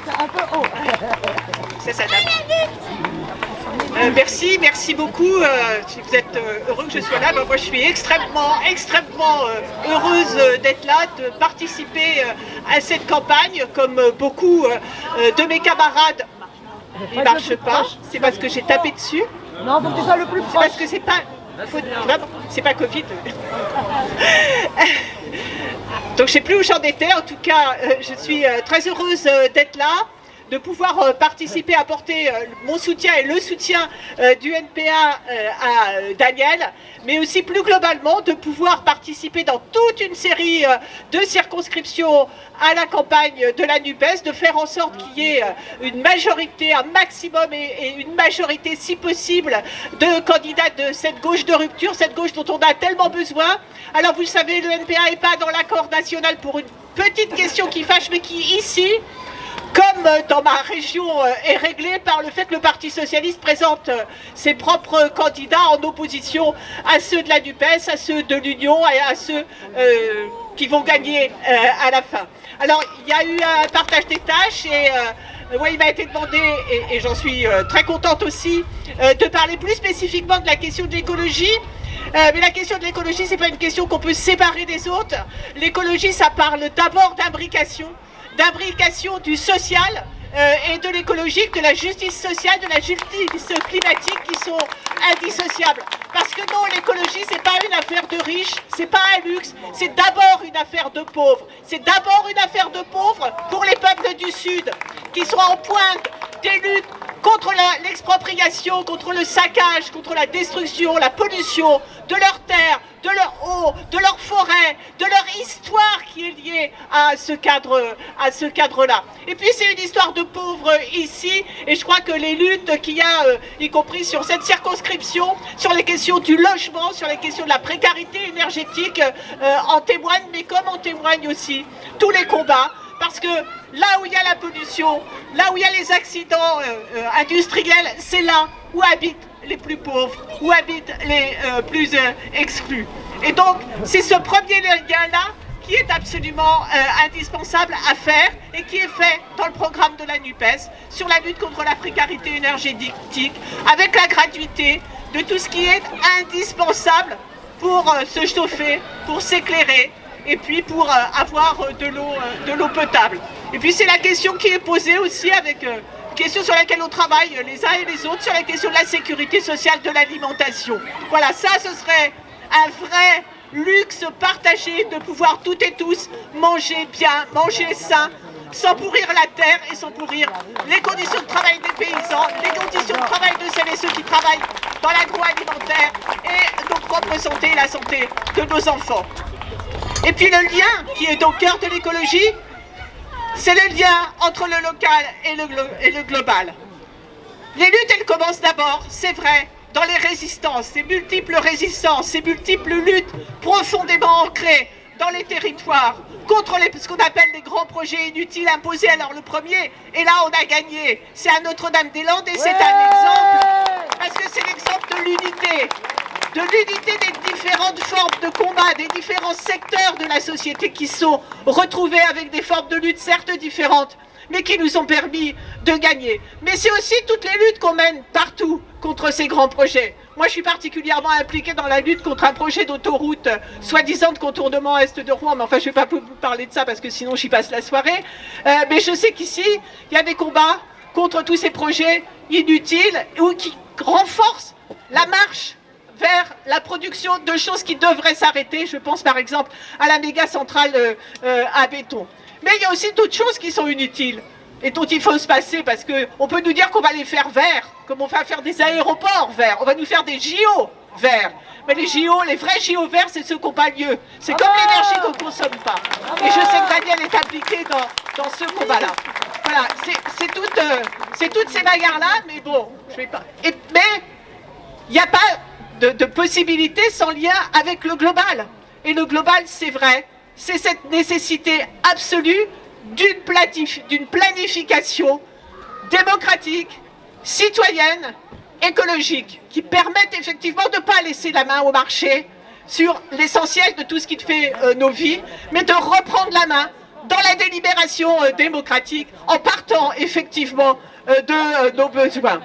c'est un peu haut. Ça s'adapte. Merci beaucoup. Si vous êtes heureux que je sois là, moi je suis extrêmement heureuse d'être là, de participer à cette campagne, comme beaucoup de mes camarades. Il ne marche pas, c'est parce que j'ai tapé dessus. Non, faut que tu sois le plus proche. C'est parce que c'est pas... Vraiment, c'est pas Covid. Donc je sais plus où j'en étais. En tout cas, je suis très heureuse d'être là, de pouvoir participer, apporter mon soutien et le soutien du NPA à Daniel, mais aussi plus globalement de pouvoir participer dans toute une série de circonscriptions à la campagne de la NUPES, de faire en sorte qu'il y ait une majorité, un maximum et une majorité si possible de candidats de cette gauche de rupture, cette gauche dont on a tellement besoin. Alors vous le savez, le NPA n'est pas dans l'accord national pour une petite question qui fâche, mais qui ici, comme dans ma région, est réglée par le fait que le Parti Socialiste présente ses propres candidats en opposition à ceux de la NUPES, à ceux de l'Union et à ceux qui vont gagner à la fin. Alors, il y a eu un partage des tâches et il m'a été demandé, et j'en suis très contente aussi, de parler plus spécifiquement de la question de l'écologie. Mais la question de l'écologie, c'est pas une question qu'on peut séparer des autres. L'écologie, ça parle d'abord d'imbrication du social et de l'écologique, de la justice sociale, de la justice climatique qui sont indissociables. Parce que non, l'écologie, c'est pas une affaire de riches, c'est pas un luxe, c'est d'abord une affaire de pauvres. C'est d'abord une affaire de pauvres pour les peuples du Sud qui sont en pointe des luttes contre l'expropriation, contre le saccage, contre la destruction, la pollution de leurs terres, de leur eau, de leurs forêts, de leur histoire qui est liée à ce cadre-là. Et puis c'est une histoire de pauvres ici, et je crois que les luttes qu'il y a, y compris sur cette circonscription, sur les questions du logement, sur les questions de la précarité énergétique, en témoignent, mais comme en témoignent aussi tous les combats. Parce que là où il y a la pollution, là où il y a les accidents industriels, c'est là où habitent les plus pauvres, où habitent les plus exclus. Et donc, c'est ce premier lien-là qui est absolument indispensable à faire et qui est fait dans le programme de la NUPES sur la lutte contre la précarité énergétique, avec la gratuité de tout ce qui est indispensable pour se chauffer, pour s'éclairer, et puis pour avoir de l'eau potable. Et puis c'est la question qui est posée aussi avec question sur laquelle on travaille les uns et les autres, sur la question de la sécurité sociale de l'alimentation. Voilà, ça ce serait un vrai luxe partagé de pouvoir toutes et tous manger bien, manger sain, sans pourrir la terre et sans pourrir les conditions de travail des paysans, les conditions de travail de celles et ceux qui travaillent dans l'agroalimentaire et notre propre santé et la santé de nos enfants. Et puis le lien qui est au cœur de l'écologie, c'est le lien entre le local et le global. Les luttes, elles commencent d'abord, c'est vrai, dans les résistances, ces multiples résistances, ces multiples luttes profondément ancrées dans les territoires, contre ce qu'on appelle les grands projets inutiles imposés. Alors le premier, et là on a gagné, c'est à Notre-Dame-des-Landes et c'est un exemple, parce que c'est l'exemple de l'unité des différentes formes de combat, des différents secteurs de la société qui sont retrouvés avec des formes de lutte certes différentes, mais qui nous ont permis de gagner. Mais c'est aussi toutes les luttes qu'on mène partout contre ces grands projets. Moi, je suis particulièrement impliquée dans la lutte contre un projet d'autoroute, soi-disant de contournement est de Rouen, mais enfin, je ne vais pas vous parler de ça parce que sinon, j'y passe la soirée. Mais je sais qu'ici, il y a des combats contre tous ces projets inutiles ou qui renforcent la marche vers la production de choses qui devraient s'arrêter. Je pense par exemple à la méga centrale à béton. Mais il y a aussi d'autres choses qui sont inutiles et dont il faut se passer, parce qu'on peut nous dire qu'on va les faire verts, comme on va faire des aéroports verts, on va nous faire des JO verts. Mais les JO, les vrais JO verts, c'est ceux qui n'ont pas lieu. C'est comme l'énergie qu'on ne consomme pas. Et je sais que Daniel est impliqué dans ce combat-là. Voilà, c'est toutes ces bagarres-là, mais bon, je vais pas... mais il n'y a pas de possibilité sans lien avec le global. Et le global, c'est vrai, c'est cette nécessité absolue d'une planification démocratique, citoyenne, écologique, qui permette effectivement de ne pas laisser la main au marché sur l'essentiel de tout ce qui fait nos vies, mais de reprendre la main dans la délibération démocratique, en partant effectivement de nos besoins.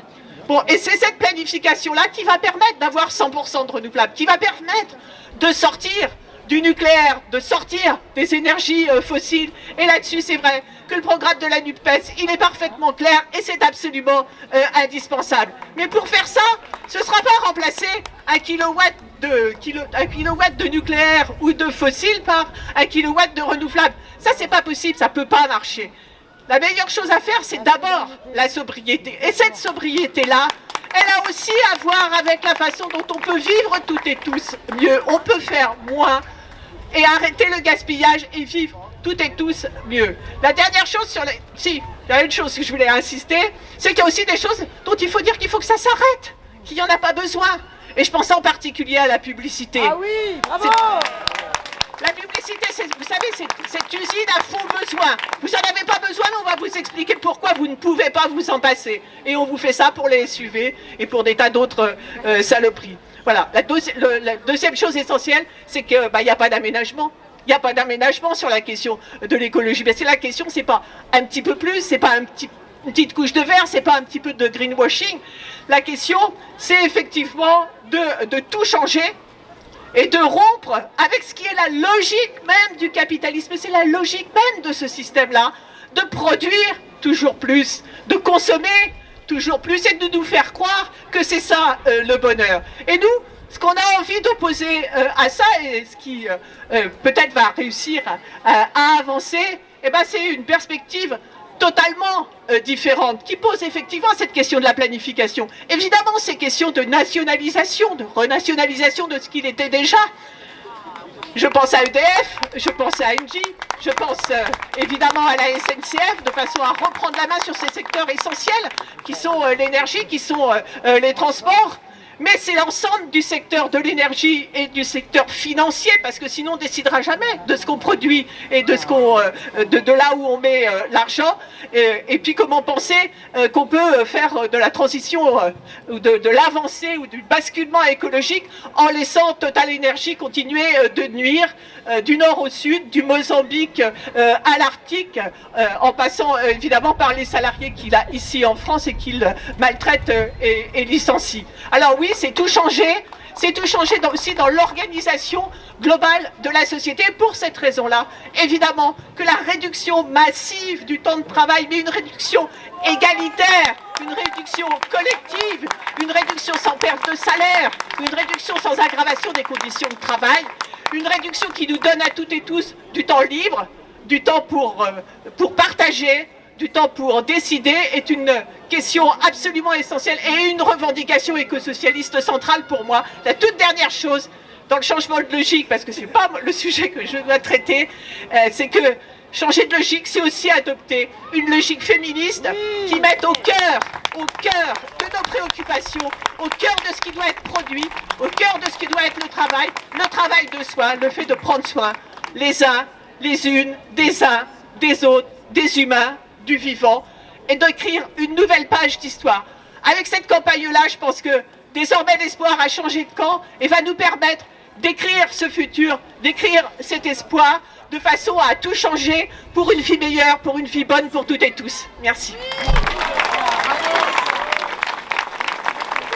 Bon, et c'est cette planification-là qui va permettre d'avoir 100% de renouvelables, qui va permettre de sortir du nucléaire, de sortir des énergies fossiles. Et là-dessus, c'est vrai que le programme de la NUPES, il est parfaitement clair et c'est absolument indispensable. Mais pour faire ça, ce ne sera pas remplacer un kilowatt de nucléaire ou de fossile par un kilowatt de renouvelable. Ça, c'est pas possible, ça peut pas marcher. La meilleure chose à faire, c'est d'abord la sobriété. Et cette sobriété-là, elle a aussi à voir avec la façon dont on peut vivre toutes et tous mieux. On peut faire moins et arrêter le gaspillage et vivre toutes et tous mieux. La dernière chose sur les... Si, il y a une chose que je voulais insister, c'est qu'il y a aussi des choses dont il faut dire qu'il faut que ça s'arrête, qu'il n'y en a pas besoin. Et je pense en particulier à la publicité. Ah oui, bravo! La publicité, vous savez, c'est cette usine à faux besoin. Vous n'en avez pas besoin, mais on va vous expliquer pourquoi vous ne pouvez pas vous en passer. Et on vous fait ça pour les SUV et pour des tas d'autres saloperies. Voilà. La deuxième chose essentielle, c'est qu'il n'y a pas d'aménagement. Il n'y a pas d'aménagement sur la question de l'écologie. Mais c'est la question, c'est pas un petit peu plus, c'est pas une petite couche de verre, c'est pas un petit peu de greenwashing. La question, c'est effectivement de tout changer et de rompre avec ce qui est la logique même du capitalisme. C'est la logique même de ce système-là, de produire toujours plus, de consommer toujours plus et de nous faire croire que c'est ça le bonheur. Et nous, ce qu'on a envie d'opposer à ça, et ce qui peut-être va réussir à avancer, eh ben, c'est une perspective totalement différente, qui pose effectivement cette question de la planification. Évidemment, ces questions de nationalisation, de renationalisation de ce qu'il était déjà. Je pense à EDF, je pense à Engie, je pense évidemment à la SNCF, de façon à reprendre la main sur ces secteurs essentiels, qui sont l'énergie, qui sont les transports. Mais c'est l'ensemble du secteur de l'énergie et du secteur financier, parce que sinon on ne décidera jamais de ce qu'on produit et de ce qu'on, de là où on met l'argent. Et puis comment penser qu'on peut faire de la transition, ou de l'avancée ou du basculement écologique en laissant Total Énergie continuer de nuire du nord au sud, du Mozambique à l'Arctique, en passant évidemment par les salariés qu'il a ici en France et qu'il maltraite et licencie. Alors oui, c'est tout changé aussi dans l'organisation globale de la société. Pour cette raison-là, évidemment, que la réduction massive du temps de travail, mais une réduction égalitaire, une réduction collective, une réduction sans perte de salaire, une réduction sans aggravation des conditions de travail, une réduction qui nous donne à toutes et tous du temps libre, du temps pour partager, du temps pour décider, est une question absolument essentielle et une revendication écosocialiste centrale pour moi. La toute dernière chose, dans le changement de logique, parce que c'est pas le sujet que je dois traiter, c'est que changer de logique, c'est aussi adopter une logique féministe qui mette au cœur de nos préoccupations, au cœur de ce qui doit être produit, au cœur de ce qui doit être le travail de soi, le fait de prendre soin les uns, les unes, des uns, des autres, des humains, du vivant, et d'écrire une nouvelle page d'histoire. Avec cette campagne-là, je pense que désormais l'espoir a changé de camp et va nous permettre d'écrire ce futur, d'écrire cet espoir, de façon à tout changer pour une vie meilleure, pour une vie bonne pour toutes et tous. Merci.